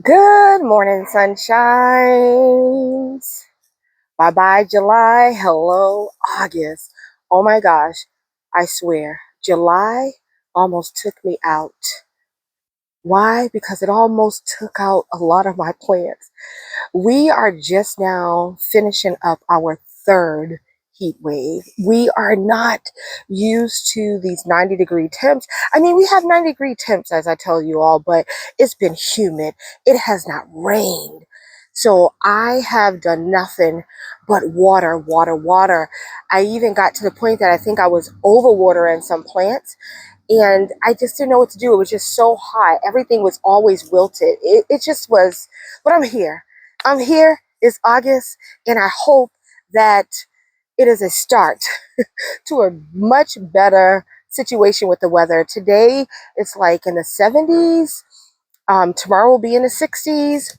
Good morning, sunshines. Bye bye, July. Hello, August. Oh my gosh, I swear, July almost took me out. Why? Because it almost took out a lot of my plants. We are just now finishing up our third heat wave. We are not used to these 90-degree temps. I mean, we have 90-degree temps, as I tell you all, but it's been humid. It has not rained. So I have done nothing but water, water, water. I even got to the point that I think I was overwatering some plants and I just didn't know what to do. It was just so hot. Everything was always wilted. It just was, but I'm here. I'm here. It's August, and I hope that it is a start to a much better situation with the weather. Today, it's like in the 70s. Tomorrow will be in the 60s.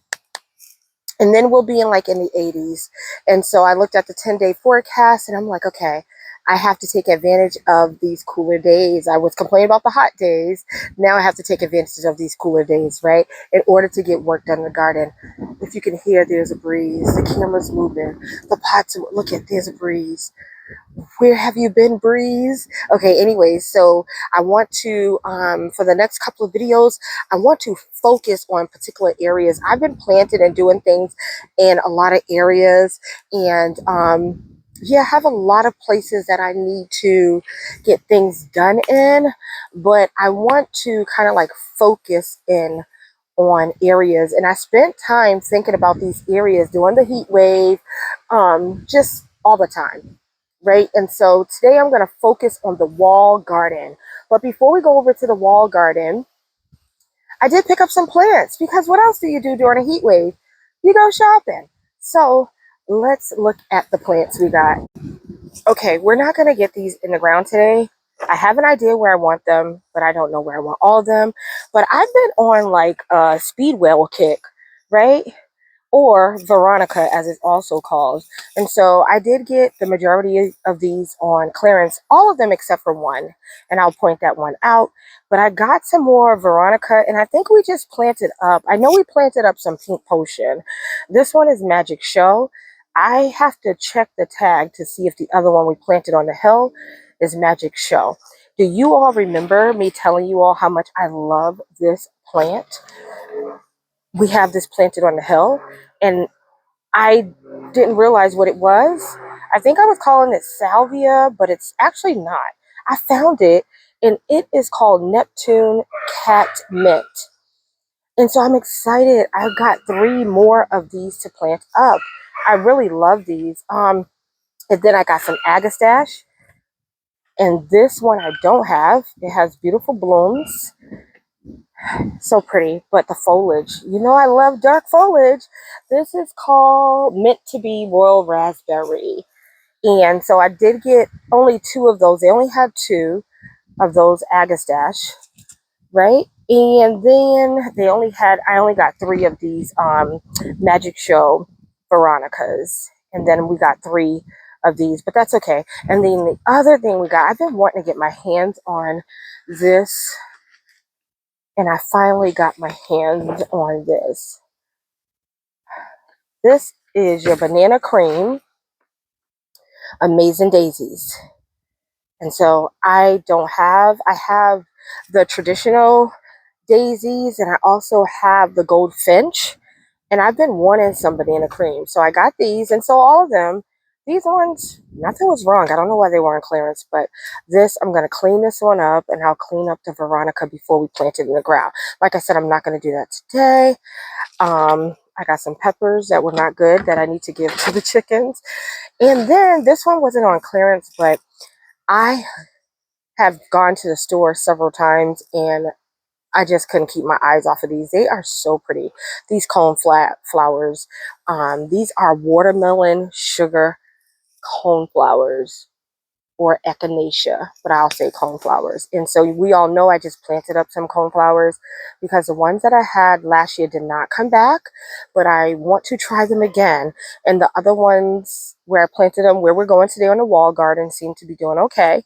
And then we'll be in the 80s. And so I looked at the 10-day forecast and I'm like, okay, I have to take advantage of these cooler days. I was complaining about the hot days. Now I have to take advantage of these cooler days, right? In order to get work done in the garden. If you can hear, there's a breeze. The camera's moving. The pots, look at, there's a breeze. Where have you been, breeze? Okay, anyways, so I want to for the next couple of videos, I want to focus on particular areas. I've been planting and doing things in a lot of areas, and yeah, I have a lot of places that I need to get things done in, but I want to kind of like focus in on areas, and I spent time thinking about these areas during the heat wave, just all the time, right? And so today I'm going to focus on the wall garden. But before we go over to the wall garden, I did pick up some plants, because what else do you do during a heat wave? You go shopping. So let's look at the plants we got. Okay, we're not going to get these in the ground today. I have an idea where I want them, but I don't know where I want all of them. But I've been on like a speedwell kick, right? Or Veronica, as it's also called. And so I did get the majority of these on clearance, all of them except for one, and I'll point that one out. But I got some more Veronica, and I think we just planted up. I know we planted up some Pink Potion. This one is Magic Show. I have to check the tag to see if the other one we planted on the hill is Magic Show. Do you all remember me telling you all how much I love this plant? We have this planted on the hill, and I didn't realize what it was. I think I was calling it salvia, but it's actually not. I found it, and it is called Neptune Cat Mint. And so I'm excited. I got 3 more of these to plant up. I really love these. And then I got some agastache, and this one I don't have. It has beautiful blooms. So pretty, but the foliage, you know, I love dark foliage. This is called Meant to Be Royal Raspberry. And so I did get only 2 of those. They only had 2 of those agastache, right? And then I only got 3 of these Magic Show Veronicas. And then we got 3 of these, but that's okay. And then the other thing we got, I've been wanting to get my hands on this, and I finally got my hands on this. This is your banana cream Amazing Daisies. And so I have the traditional daisies, and I also have the goldfinch, and I've been wanting some banana cream. So I got these, and so all of them, these ones, nothing was wrong. I don't know why they were on clearance, but this, I'm going to clean this one up, and I'll clean up the Veronica before we plant it in the ground. Like I said, I'm not going to do that today. I got some peppers that were not good that I need to give to the chickens. And then this one wasn't on clearance, but I have gone to the store several times, and I just couldn't keep my eyes off of these. They are so pretty. These cone flowers. These are watermelon sugar cone flowers, or echinacea, but I'll say cone flowers. And so we all know I just planted up some cone flowers, because the ones that I had last year did not come back, but I want to try them again. And the other ones where I planted them, where we're going today on the wall garden, seem to be doing okay.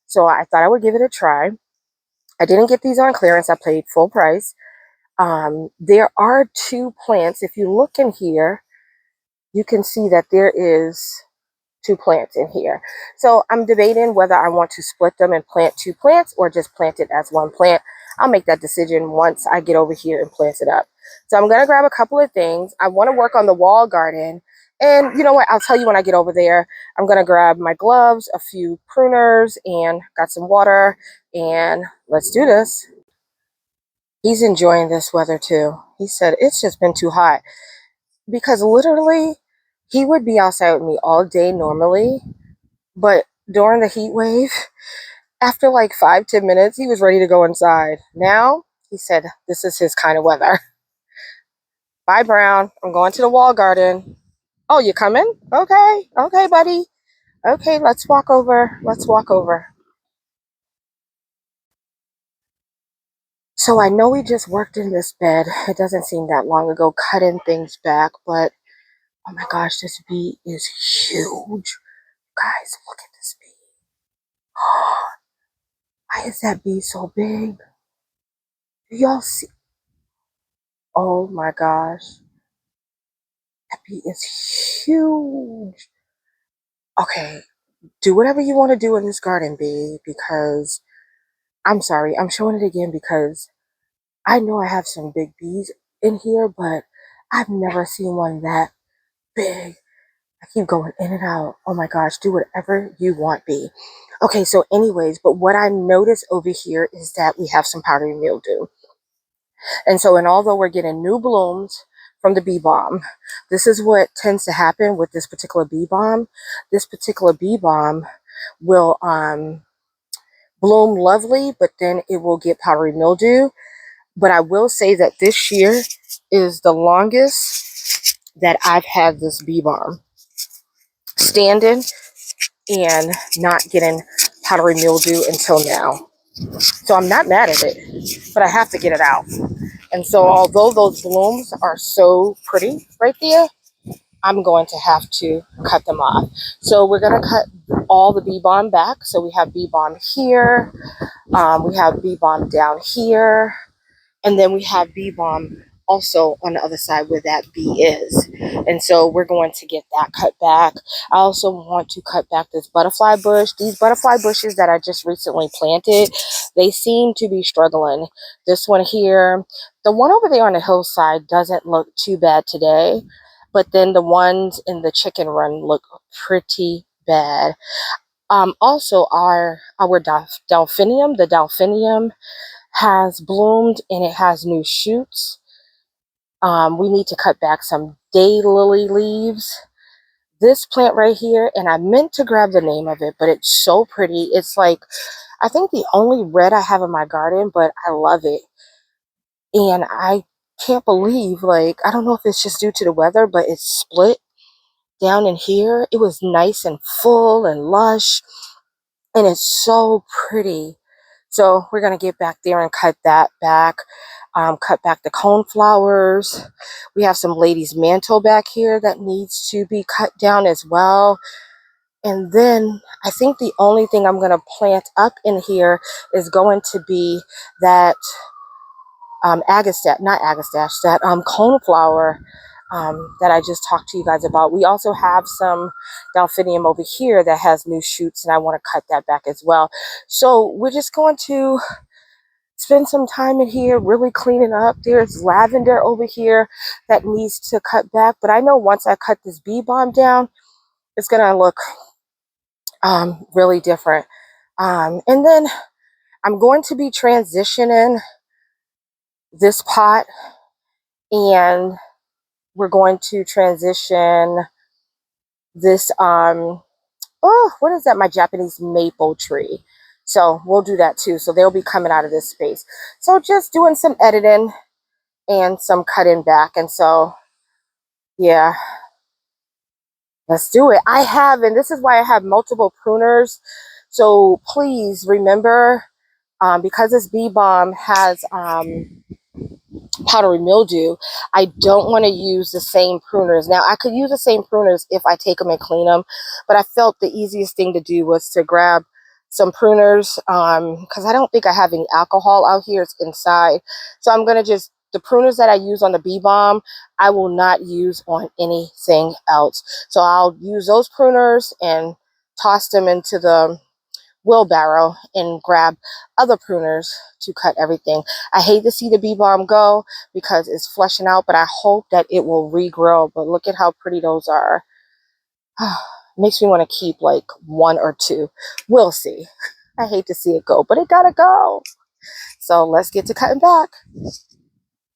So I thought I would give it a try. I didn't get these on clearance. I paid full price. There are two plants. If you look in here, you can see that there is two plants in here. So I'm debating whether I want to split them and plant two plants or just plant it as one plant. I'll make that decision once I get over here and plant it up. So I'm going to grab a couple of things. I want to work on the wall garden. And you know what? I'll tell you when I get over there. I'm going to grab my gloves, a few pruners, and got some water. And let's do this. He's enjoying this weather too. He said it's just been too hot. Because literally, he would be outside with me all day normally. But during the heat wave, after like 5-10 minutes, he was ready to go inside. Now, he said, this is his kind of weather. Bye, Brown. I'm going to the wall garden. Oh, you coming? Okay. Okay, buddy. Okay, let's walk over. Let's walk over. So I know we just worked in this bed. It doesn't seem that long ago, cutting things back, but oh my gosh, this bee is huge. Guys, look at this bee. Why is that bee so big? Do y'all see? Oh my gosh. That bee is huge. Okay, do whatever you want to do in this garden, bee, because I'm sorry, I'm showing it again because I know I have some big bees in here, but I've never seen one that big. I keep going in and out. Oh my gosh, do whatever you want, bee. Okay, so anyways, but what I noticed over here is that we have some powdery mildew. And so, and although we're getting new blooms from the bee balm, this is what tends to happen with this particular bee balm. This particular bee balm will bloom lovely, but then it will get powdery mildew. But I will say that this year is the longest that I've had this bee balm standing and not getting powdery mildew until now. So I'm not mad at it, but I have to get it out. And so although those blooms are so pretty right there, I'm going to have to cut them off. So we're going to cut all the bee balm back. So we have bee balm here. We have bee balm down here. And then we have bee balm also on the other side where that bee is. And so we're going to get that cut back. I also want to cut back this butterfly bush. These butterfly bushes that I just recently planted, they seem to be struggling. This one here, the one over there on the hillside doesn't look too bad today, but then the ones in the chicken run look pretty bad. Also our delphinium, the delphinium has bloomed and it has new shoots. We need to cut back some daylily leaves. This plant right here, and I meant to grab the name of it, but it's so pretty. It's like, I think the only red I have in my garden, but I love it. And I can't believe, like, I don't know if it's just due to the weather, but it's split down in here. It was nice and full and lush, and it's so pretty. So we're going to get back there and cut that back. Cut back the coneflowers. We have some ladies' mantle back here that needs to be cut down as well. And then I think the only thing I'm going to plant up in here is going to be that that coneflower that I just talked to you guys about. We also have some delphinium over here that has new shoots, and I want to cut that back as well. So we're just going to spend some time in here really cleaning up. There's lavender over here that needs to cut back, but I know once I cut this bee balm down, it's gonna look really different. And then I'm going to be transitioning this pot, and we're going to transition this what is that, my Japanese maple tree. So we'll do that too. So they'll be coming out of this space. So just doing some editing and some cutting back. And so, yeah, let's do it. I have, and this is why I have multiple pruners. So please remember, because this bee balm has powdery mildew, I don't want to use the same pruners. Now, I could use the same pruners if I take them and clean them, but I felt the easiest thing to do was to grab some pruners because I don't think I have any alcohol out here. It's inside. So I'm going to just the pruners that I use on the bee balm, I will not use on anything else. So I'll use those pruners and toss them into the wheelbarrow and grab other pruners to cut everything. I hate to see the bee balm go because it's flushing out, but I hope that it will regrow. But look at how pretty those are. Makes me want to keep like one or two. We'll see. I hate to see it go, but it gotta go. So let's get to cutting back.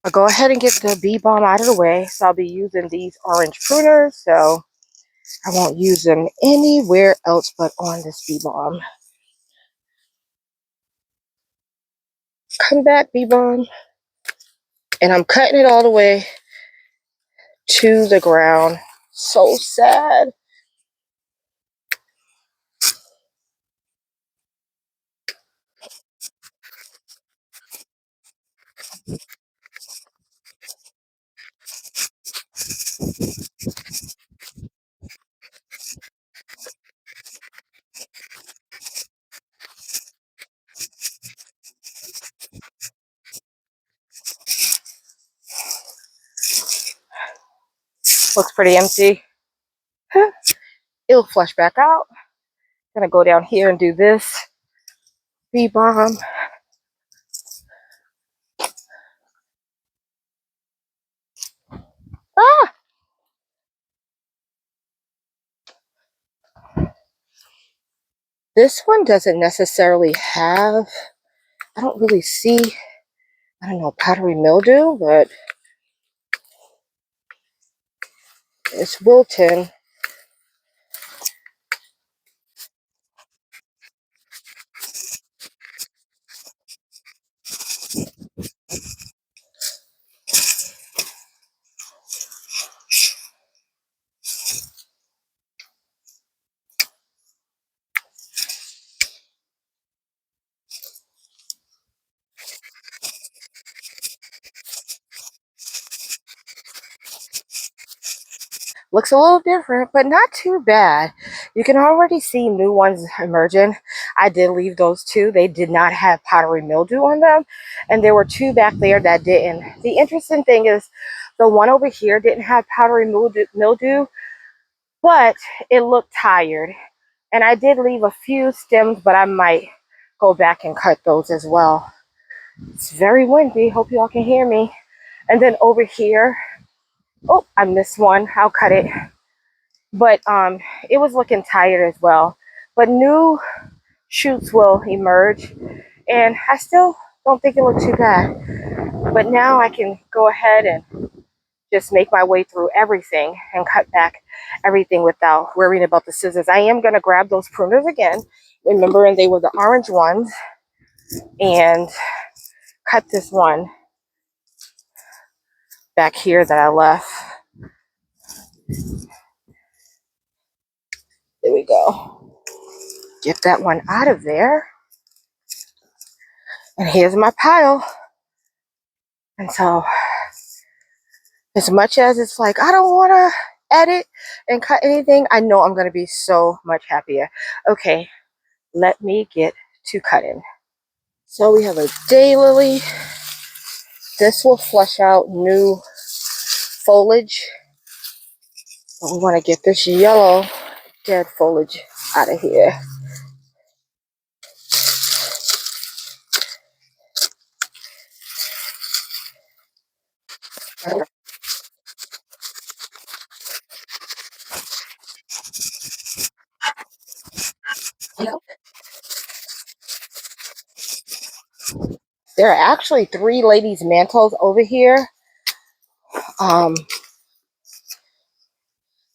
I'll go ahead and get the bee balm out of the way. So I'll be using these orange pruners. So I won't use them anywhere else but on this bee balm. Come back, bee balm. And I'm cutting it all the way to the ground. So sad. Looks pretty empty. It'll flush back out. Gonna go down here and do this bee balm. Ah! This one doesn't necessarily have, I don't really see, I don't know, powdery mildew, but it's wilting. Looks a little different, but not too bad. You can already see new ones emerging. I did leave those two. They did not have powdery mildew on them. And there were two back there that didn't. The interesting thing is the one over here didn't have powdery mildew, but it looked tired. And I did leave a few stems, but I might go back and cut those as well. It's very windy. Hope y'all can hear me. And then over here, oh, I missed one. I'll cut it. But it was looking tired as well. But new shoots will emerge, and I still don't think it looked too bad. But now I can go ahead and just make my way through everything and cut back everything without worrying about the scissors. I am going to grab those pruners again, remembering they were the orange ones, and cut this one back here that I left. There we go. Get that one out of there. And here's my pile. And so, as much as it's like, I don't want to edit and cut anything, I know I'm going to be so much happier. Okay, let me get to cutting. So we have a daylily. This will flush out new foliage. But we want to get this yellow dead foliage out of here. There are actually 3 ladies' mantles over here.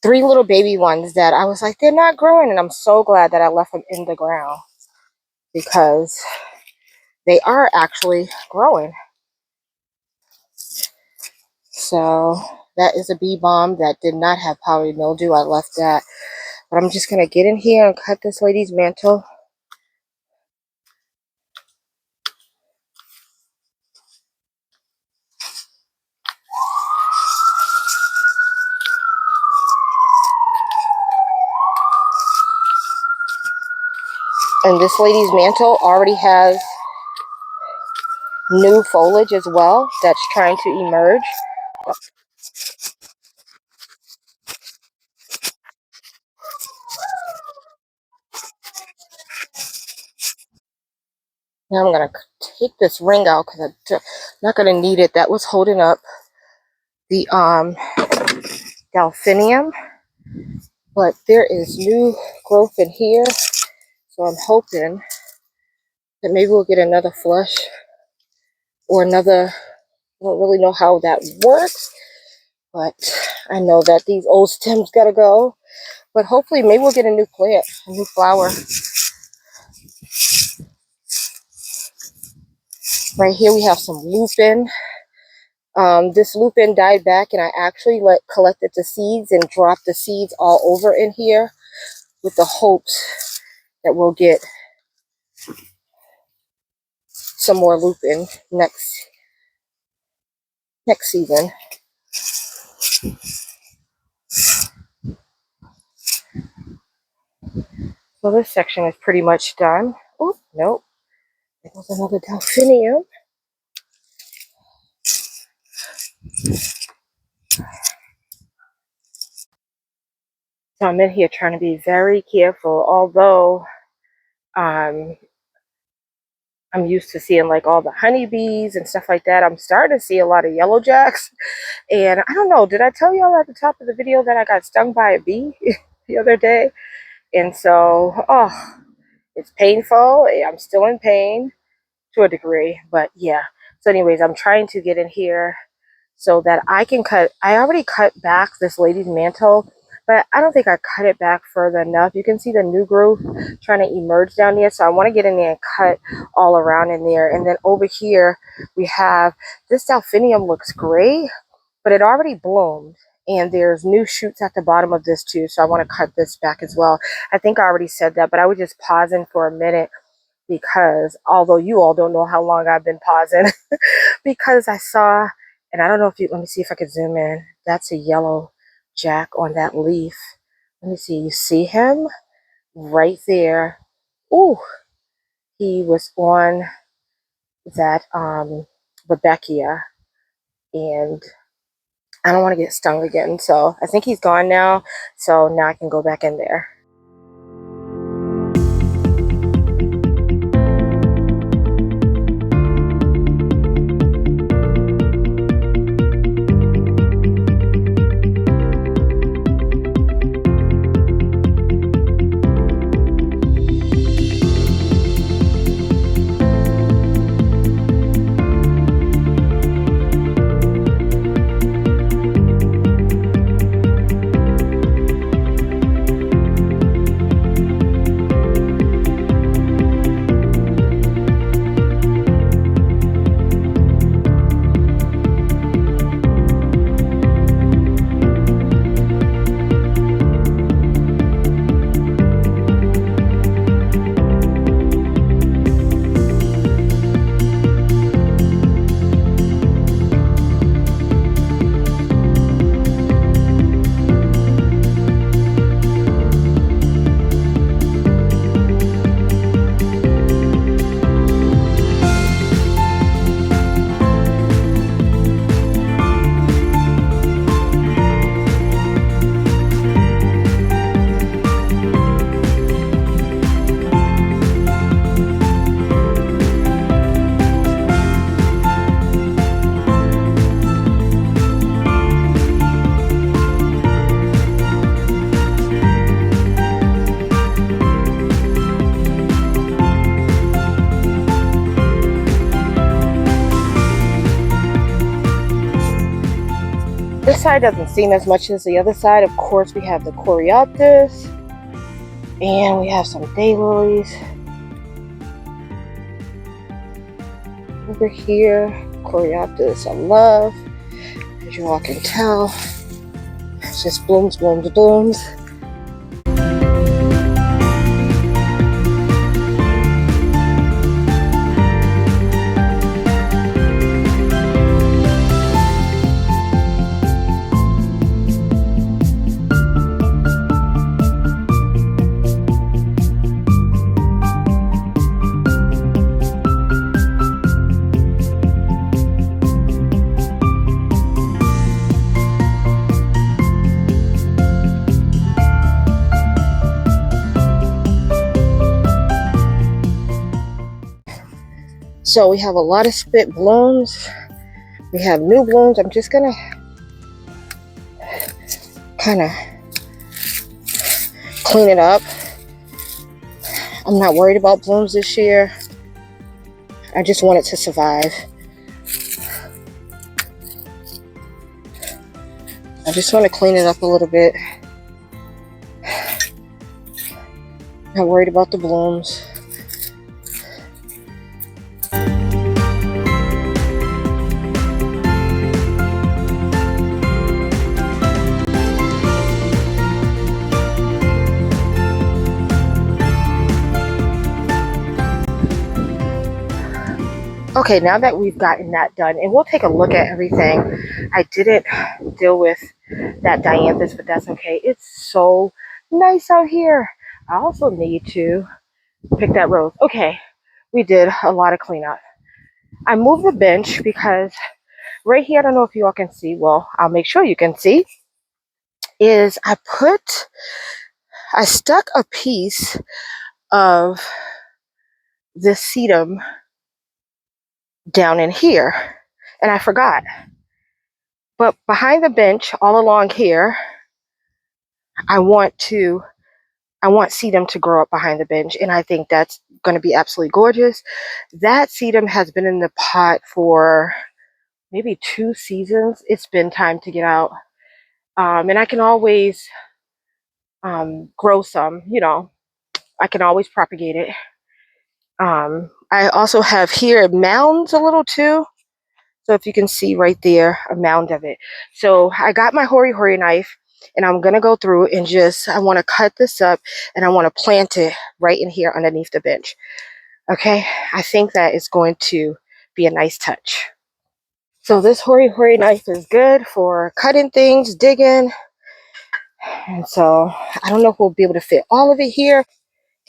3 little baby ones that I was like, they're not growing, and I'm so glad that I left them in the ground because they are actually growing. So that is a bee balm that did not have powdery mildew. I left that. But I'm just going to get in here and cut this lady's mantle. And this lady's mantle already has new foliage as well that's trying to emerge. Now I'm going to take this ring out because I'm not going to need it. That was holding up the delphinium. But there is new growth in here. So I'm hoping that maybe we'll get another flush or another. I don't really know how that works. But I know that these old stems got to go. But hopefully maybe we'll get a new plant, a new flower. Right here we have some lupin. This lupin died back and I actually collected the seeds and dropped the seeds all over in here with the hopes that we'll get some more lupin next season. So this section is pretty much done. Oh, nope. There goes another delphinium. So I'm in here trying to be very careful, although I'm used to seeing like all the honeybees and stuff like that. I'm starting to see a lot of yellow jacks. And I don't know, did I tell y'all at the top of the video that I got stung by a bee the other day? And so, oh, it's painful. I'm still in pain to a degree, but yeah. So anyways, I'm trying to get in here so that I can cut. I already cut back this lady's mantle, but I don't think I cut it back further enough. You can see the new growth trying to emerge down there. So I want to get in there and cut all around in there. And then over here, we have this delphinium looks great, but it already bloomed. And there's new shoots at the bottom of this too. So I want to cut this back as well. I think I already said that, but I was just pausing for a minute because although you all don't know how long I've been pausing, because I saw, and I don't know if you, let me see if I could zoom in. That's a yellow jack on that leaf. Let me see, you see him right there. Ooh, he was on that Rebecca, and I don't want to get stung again. So I think he's gone now. So now I can go back in there. This side doesn't seem as much as the other side. Of course, we have the coreopsis, and we have some daylilies over here. Coreopsis I love, as you all can tell. It's just blooms, blooms, blooms. So we have a lot of split blooms. We have new blooms. I'm just gonna kind of clean it up. I'm not worried about blooms this year. I just want it to survive. I just want to clean it up a little bit. Not worried about the blooms. Okay, now that we've gotten that done, and we'll take a look at everything. I didn't deal with that dianthus, but that's okay. It's so nice out here. I also need to pick that rose. Okay, we did a lot of cleanup. I moved the bench because right here, I don't know if you all can see, well, I'll make sure you can see, is I stuck a piece of this sedum down in here, and I forgot. But behind the bench, all along here, I want sedum to grow up behind the bench, and I think that's going to be absolutely gorgeous. That sedum has been in the pot for maybe 2 seasons. It's been time to get out, and I can always grow some. You know, I can always propagate it. I also have here mounds a little too. So if you can see right there, a mound of it. So I got my hori knife, and I'm going to go through and I want to cut this up, and I want to plant it right in here underneath the bench. Okay, I think that is going to be a nice touch. So this hori knife is good for cutting things, digging. And so I don't know if we'll be able to fit all of it here.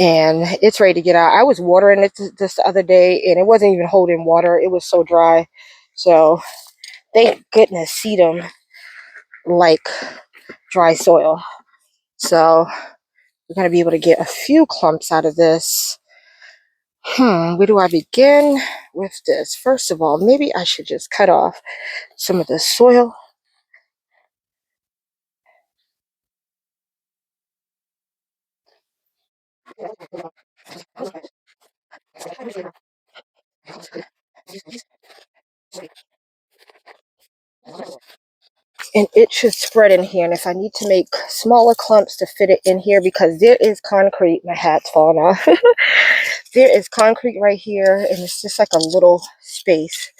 And it's ready to get out. I was watering it this the other day, and it wasn't even holding water. It was so dry. So thank goodness sedum like dry soil. So we're going to be able to get a few clumps out of this. Where do I begin with this? First of all, maybe I should just cut off some of the soil. And it should spread in here. And if I need to make smaller clumps to fit it in here, because there is concrete, my hat's falling off. There is concrete right here, and it's just like a little space.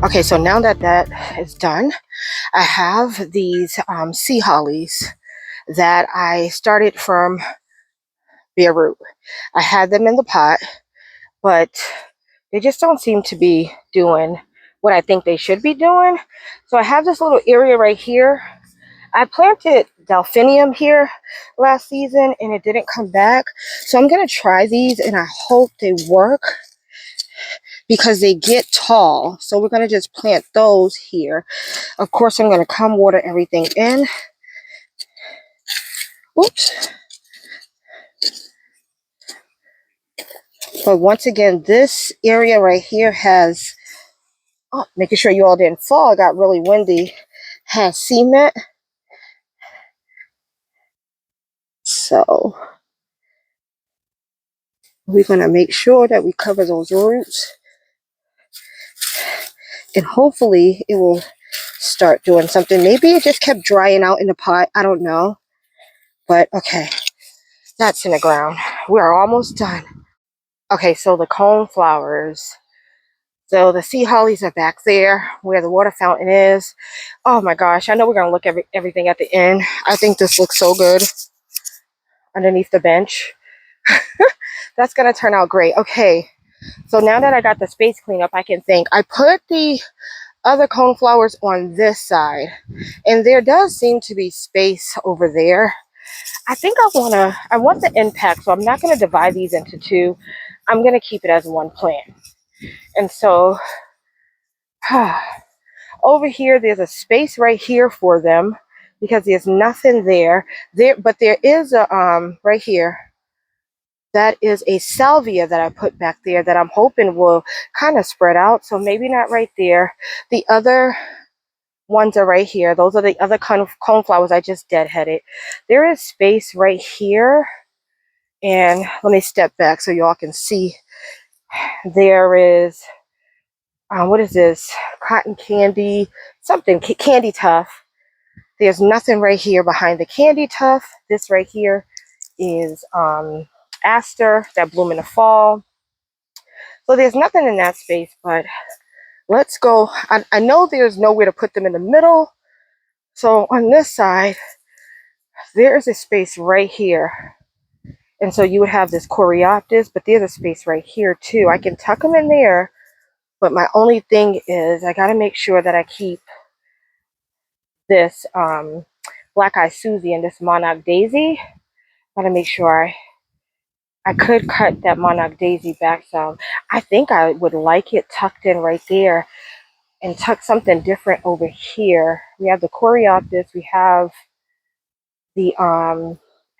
Okay, so now that that is done, I have these sea hollies that I started from bare root. I had them in the pot, but they just don't seem to be doing what I think they should be doing. So I have this little area right here. I planted delphinium here last season, and it didn't come back. So I'm going to try these, and I hope they work, because they get tall. So we're going to just plant those here. Of course, I'm going to come water everything in. Oops. But once again, this area right here has, making sure you all didn't fall, it got really windy, has cement. So we're going to make sure that we cover those roots, and hopefully it will start doing something. Maybe it just kept drying out in the pot. I don't know. But okay, that's in the ground. We're almost done. Okay, so the cone flowers. So the sea hollies are back there where the water fountain is. Oh my gosh, I know we're going to look at everything at the end. I think this looks so good underneath the bench. That's going to turn out great. Okay, so now that I got the space cleaned up, I can think. I put the other cone flowers on this side, and there does seem to be space over there. I think I want the impact, so I'm not going to divide these into two. I'm going to keep it as one plant. And so over here, there's a space right here for them because there's nothing there. But there is a right here. That is a salvia that I put back there that I'm hoping will kind of spread out. So maybe not right there. The other ones are right here. Those are the other cone flowers I just deadheaded. There is space right here. And let me step back so y'all can see. There is, what is this? Cotton candy, something, candy tuft. There's nothing right here behind the candy tuft. This right here is aster that bloom in the fall. So there's nothing in that space, but let's go. I know there's nowhere to put them in the middle. So on this side, there's a space right here. And so you would have this coreopsis, but there's a space right here too. I can tuck them in there, but my only thing is I got to make sure that I keep this Black Eye Susie and this Monarch Daisy. Got to make sure I could cut that Monarch Daisy back some. I think I would like it tucked in right there and tuck something different over here. We have the coreopsis. We have the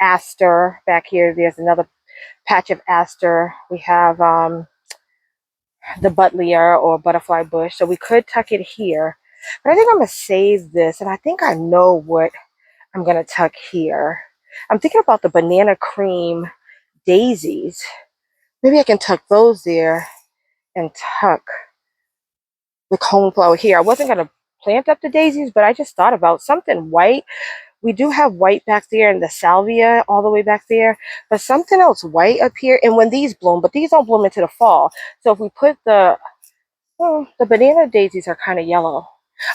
aster back here. There's another patch of aster. We have the buttleia or butterfly bush. So we could tuck it here. But I think I'm going to save this. And I think I know what I'm going to tuck here. I'm thinking about the banana cream daisies. Maybe I can tuck those there and tuck the coneflower here. I wasn't going to plant up the daisies, but I just thought about something white. We do have white back there and the salvia all the way back there, but something else white up here. And when these bloom, but these don't bloom into the fall. So if we put the banana daisies are kind of yellow.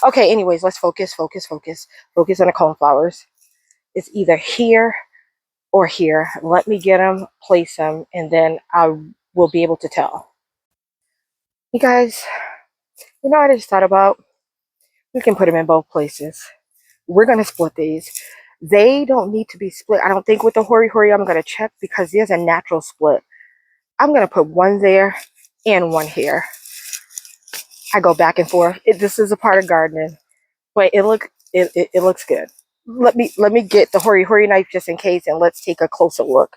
Okay, anyways, let's focus on the coneflowers. It's either here or here. Let me get them, place them, and then I will be able to tell. You guys, you know what I just thought about? We can put them in both places. We're going to split these. They don't need to be split. I don't think with the hori hori I'm going to check because there's a natural split. I'm going to put one there and one here. I go back and forth. This is a part of gardening, but it looks good. Let me get the hori hori knife just in case, and let's take a closer look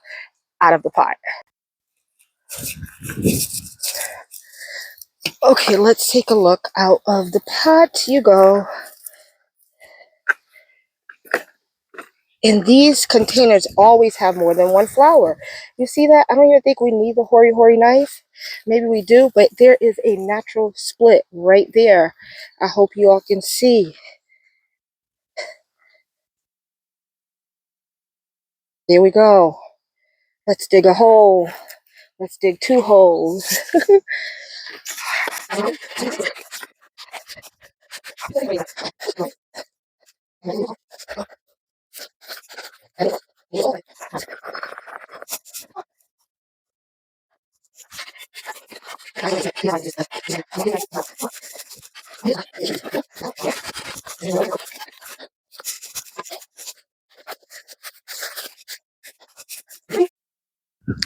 out of the pot. Okay, let's take a look out of the pot. You go. And these containers always have more than one flower. You see that? I don't even think we need the hori hori knife. Maybe we do, but there is a natural split right there. I hope you all can see. There we go. Let's dig a hole. Let's dig two holes.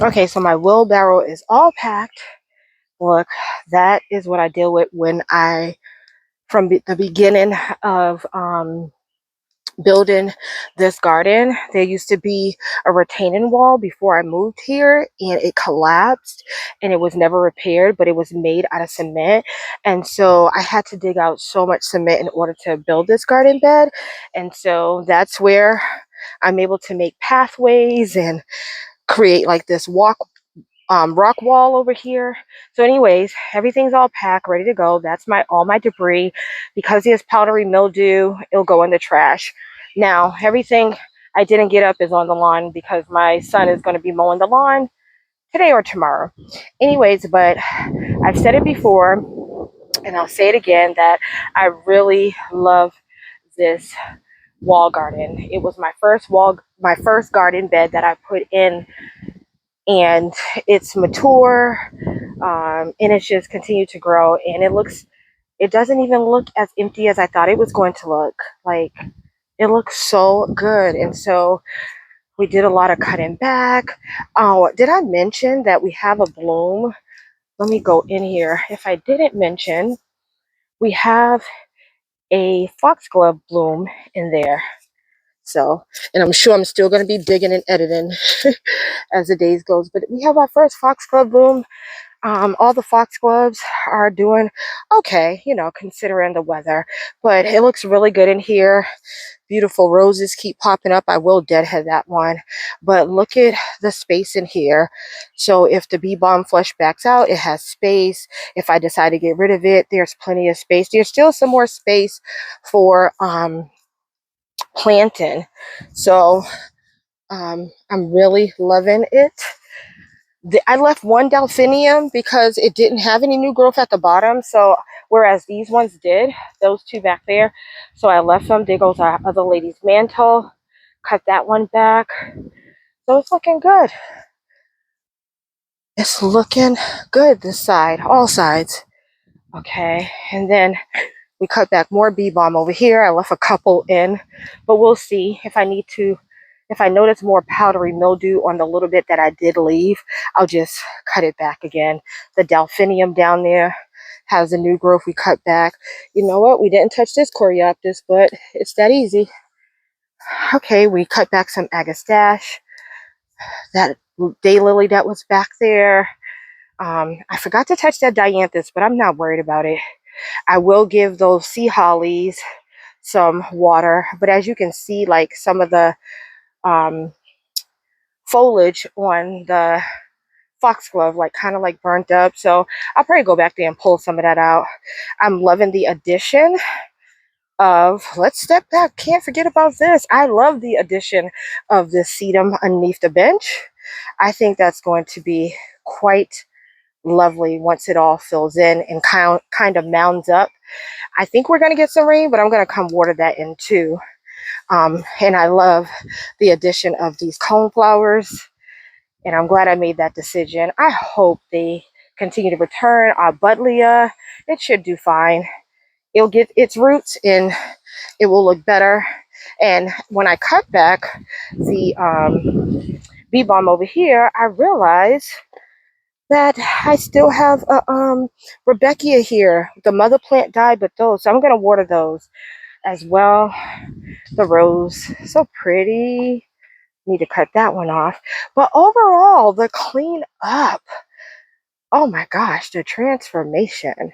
Okay, so my wheelbarrow is all packed. Look, that is what I deal with when from the beginning of building this garden. There used to be a retaining wall before I moved here, and it collapsed and it was never repaired, but it was made out of cement. And so I had to dig out so much cement in order to build this garden bed. And so that's where I'm able to make pathways and create like this rock wall over here. So anyways, everything's all packed, ready to go. That's all my debris. Because there's powdery mildew, it'll go in the trash. Now, everything I didn't get up is on the lawn because my son is going to be mowing the lawn today or tomorrow. Anyways, but I've said it before, and I'll say it again, that I really love this wall garden. It was my first garden bed that I put in, and it's mature, and it's just continued to grow, and it doesn't even look as empty as I thought it was going to look. Like, it looks so good. And so we did a lot of cutting back. Oh, did I mention that we have a bloom? Let me go in here. If I didn't mention, we have a foxglove bloom in there. So, and I'm sure I'm still going to be digging and editing as the days goes. But we have our first foxglove bloom. All the foxgloves are doing okay, you know, considering the weather. But it looks really good in here. Beautiful roses keep popping up. I will deadhead that one. But look at the space in here. So if the bee balm flush backs out, it has space. If I decide to get rid of it, there's plenty of space. There's still some more space for planting. So I'm really loving it. I left one delphinium because it didn't have any new growth at the bottom. So whereas these ones did, those two back there. So I left them. There goes our other lady's mantle. Cut that one back. So it's looking good. It's looking good this side, all sides. Okay, and then we cut back more bee balm over here. I left a couple in, but we'll see if I need to. If I notice more powdery mildew on the little bit that I did leave, I'll just cut it back again. The delphinium down there has a new growth we cut back. You know what? We didn't touch this coreopsis, but it's that easy. Okay, we cut back some agastache. That daylily that was back there. I forgot to touch that dianthus, but I'm not worried about it. I will give those sea hollies some water, but as you can see, like some of the foliage on the foxglove like kind of like burnt up, so I'll probably go back there and pull some of that out. I'm loving the addition of, let's step back, can't forget about this. I love the addition of this sedum underneath the bench. I think that's going to be quite lovely once it all fills in and kind of mounds up. I think we're going to get some rain, but I'm going to come water that in too. And I love the addition of these cone flowers, and I'm glad I made that decision. I hope they continue to return. Our buddleia, it should do fine. It'll get its roots and it will look better. And when I cut back the bee balm over here, I realized that I still have a Rebecca here. The mother plant died, but those, so I'm going to water those as well. The rose, so pretty. Need to cut that one off. But overall, the clean up, oh my gosh, the transformation.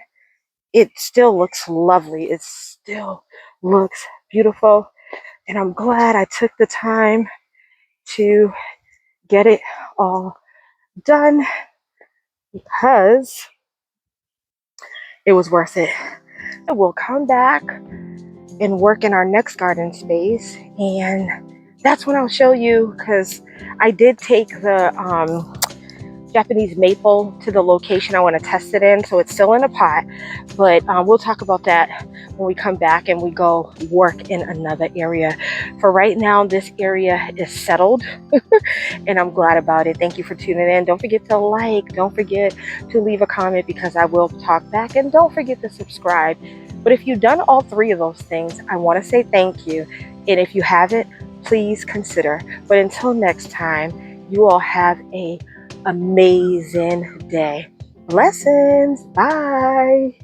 It still looks lovely. It still looks beautiful. And I'm glad I took the time to get it all done because it was worth it. We'll come back and work in our next garden space, and that's when I'll show you, because I did take the Japanese maple to the location I want to test it in, so it's still in a pot, but we'll talk about that when we come back and we go work in another area. For right now, this area is settled and I'm glad about it. Thank you for tuning in. Don't forget to like, don't forget to leave a comment because I will talk back, and don't forget to subscribe. But if you've done all three of those things, I want to say thank you, and if you haven't, please consider. But until next time, you all have a amazing day. Blessings. Bye.